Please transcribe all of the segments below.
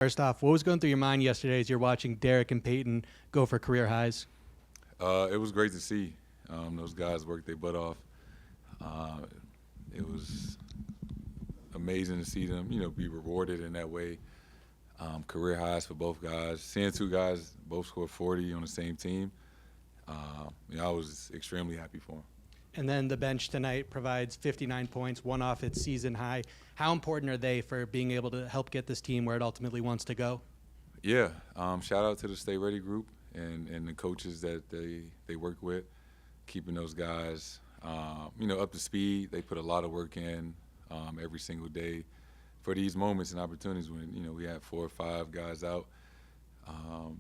First off, what was going through your mind yesterday as you're watching Derek and Peyton go for career highs? It was great to see those guys work their butt off. It was amazing to see them, be rewarded in that way. Career highs for both guys. Seeing two guys both score 40 on the same team, I was extremely happy for them. And then the bench tonight provides 59 points, one off its season high. How important are they for being able to help get this team where it ultimately wants to go? Yeah, shout out to the Stay Ready group and the coaches that they work with, keeping those guys, up to speed. They put a lot of work in every single day for these moments and opportunities when, we have 4 or 5 guys out.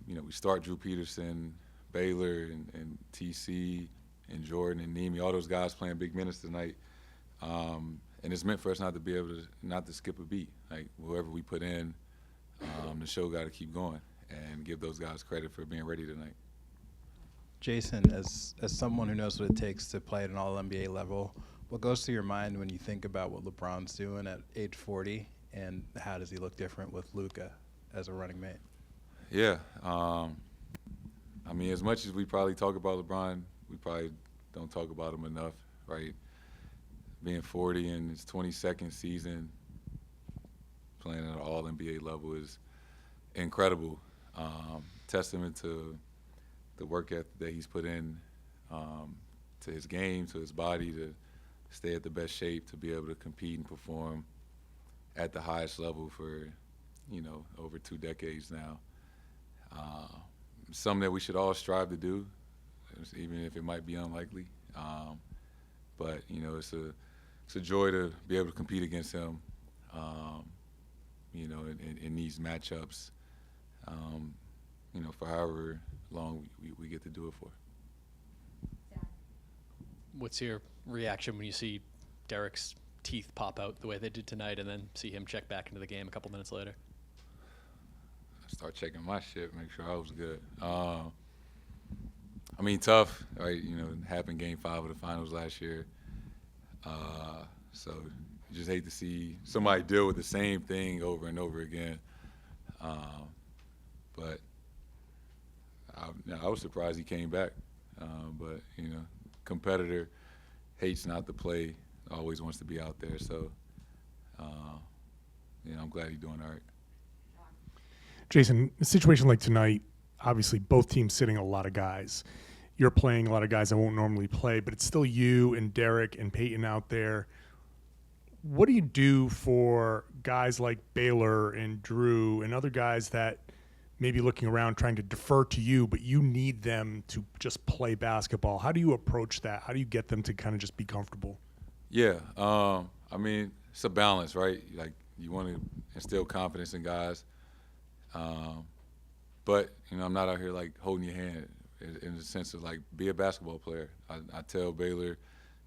We start Drew Peterson, Baylor, and TC, and Jordan and Nemi, all those guys playing big minutes tonight. And it's meant for us not to skip a beat. Like, whoever we put in, the show got to keep going and give those guys credit for being ready tonight. Jayson, as someone who knows what it takes to play at an all-NBA level, what goes through your mind when you think about what LeBron's doing at age 40, and how does he look different with Luka as a running mate? Yeah. As much as we probably talk about LeBron, we probably don't talk about him enough, right? Being 40 in his 22nd season, playing at an all-NBA level is incredible. Testament to the work ethic that he's put in to his game, to his body, to stay at the best shape, to be able to compete and perform at the highest level for, over 2 decades now. Something that we should all strive to do, even if it might be unlikely. But it's a joy to be able to compete against him, in these matchups, for however long we get to do it for. What's your reaction when you see Derek's teeth pop out the way they did tonight and then see him check back into the game a couple minutes later? I start checking my shit, make sure I was good. Tough, right? It happened Game 5 of the finals last year. So you just hate to see somebody deal with the same thing over and over again. But I was surprised he came back. But, competitor hates not to play, always wants to be out there. So, I'm glad he's doing all right. Jayson, a situation like tonight, obviously both teams sitting a lot of guys. You're playing a lot of guys that won't normally play, but it's still you and Derek and Peyton out there. What do you do for guys like Baylor and Drew and other guys that may be looking around trying to defer to you, but you need them to just play basketball? How do you approach that? How do you get them to kind of just be comfortable? Yeah, it's a balance, right? Like, you want to instill confidence in guys. But, I'm not out here, like, holding your hand in the sense of, like, be a basketball player. I tell Baylor,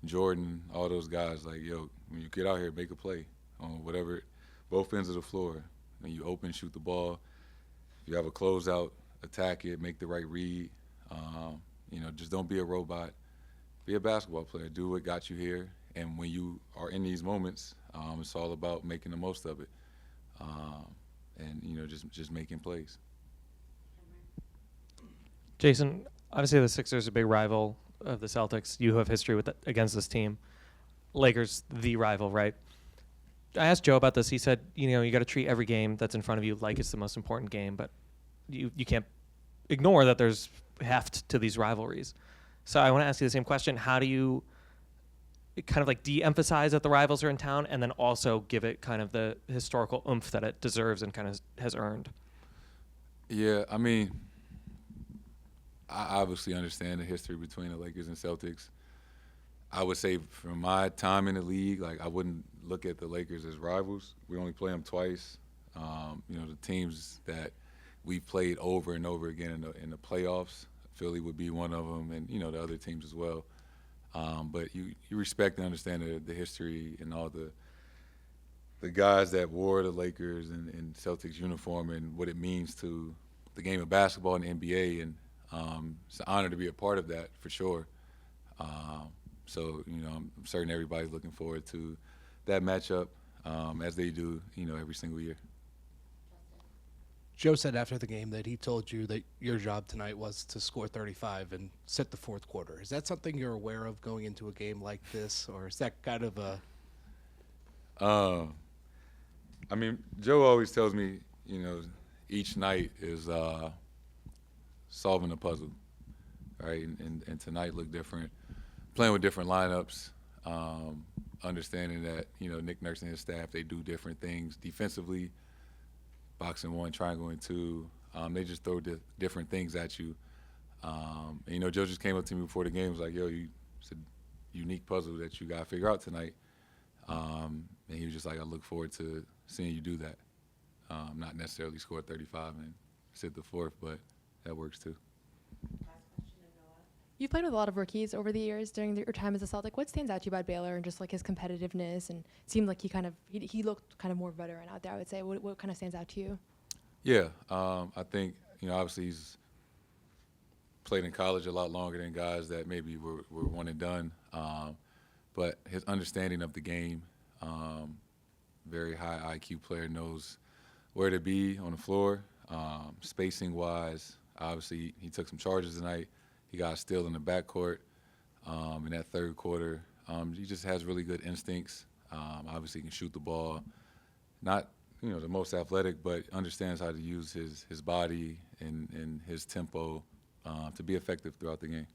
Jordan, all those guys, like, yo, when you get out here, make a play on whatever, both ends of the floor. When you open, shoot the ball. If you have a closeout, attack it, make the right read. Just don't be a robot. Be a basketball player. Do what got you here. And when you are in these moments, it's all about making the most of it. And just making plays. Jayson, obviously the Sixers are a big rival of the Celtics. You have history against this team. Lakers, the rival, right? I asked Joe about this. He said, you got to treat every game that's in front of you like it's the most important game, but you can't ignore that there's heft to these rivalries. So I want to ask you the same question. How do you kind of like de-emphasize that the rivals are in town and then also give it kind of the historical oomph that it deserves and kind of has earned? Yeah, I obviously understand the history between the Lakers and Celtics. I would say from my time in the league, like, I wouldn't look at the Lakers as rivals. We only play them twice. The teams that we've played over and over again in the playoffs, Philly would be one of them, and, the other teams as well. But you respect and understand the history and all the guys that wore the Lakers and Celtics uniform and what it means to the game of basketball and the NBA. And it's an honor to be a part of that, for sure. So, I'm certain everybody's looking forward to that matchup, as they do, every single year. Joe said after the game that he told you that your job tonight was to score 35 and set the fourth quarter. Is that something you're aware of going into a game like this, or is that kind of a... I mean, Joe always tells me, each night is solving a puzzle, right? And tonight looked different. Playing with different lineups, understanding that, Nick Nurse and his staff, they do different things defensively, boxing one, triangle and two. They just throw different things at you. And, Joe just came up to me before the game, was like, yo, it's a unique puzzle that you got to figure out tonight. And he was just like, I look forward to seeing you do that. Not necessarily score 35 and sit the fourth, but that works too. You've played with a lot of rookies over the years during your time as a Celtic. What stands out to you about Baylor and just like his competitiveness, and it seemed like he looked kind of more veteran out there, I would say. What kind of stands out to you? Yeah, I think, obviously he's played in college a lot longer than guys that maybe were one and done. But his understanding of the game, very high IQ player, knows where to be on the floor. Spacing-wise, obviously he took some charges tonight. He got a steal in the backcourt in that third quarter. He just has really good instincts. Obviously he can shoot the ball. Not, the most athletic, but understands how to use his body and his tempo to be effective throughout the game.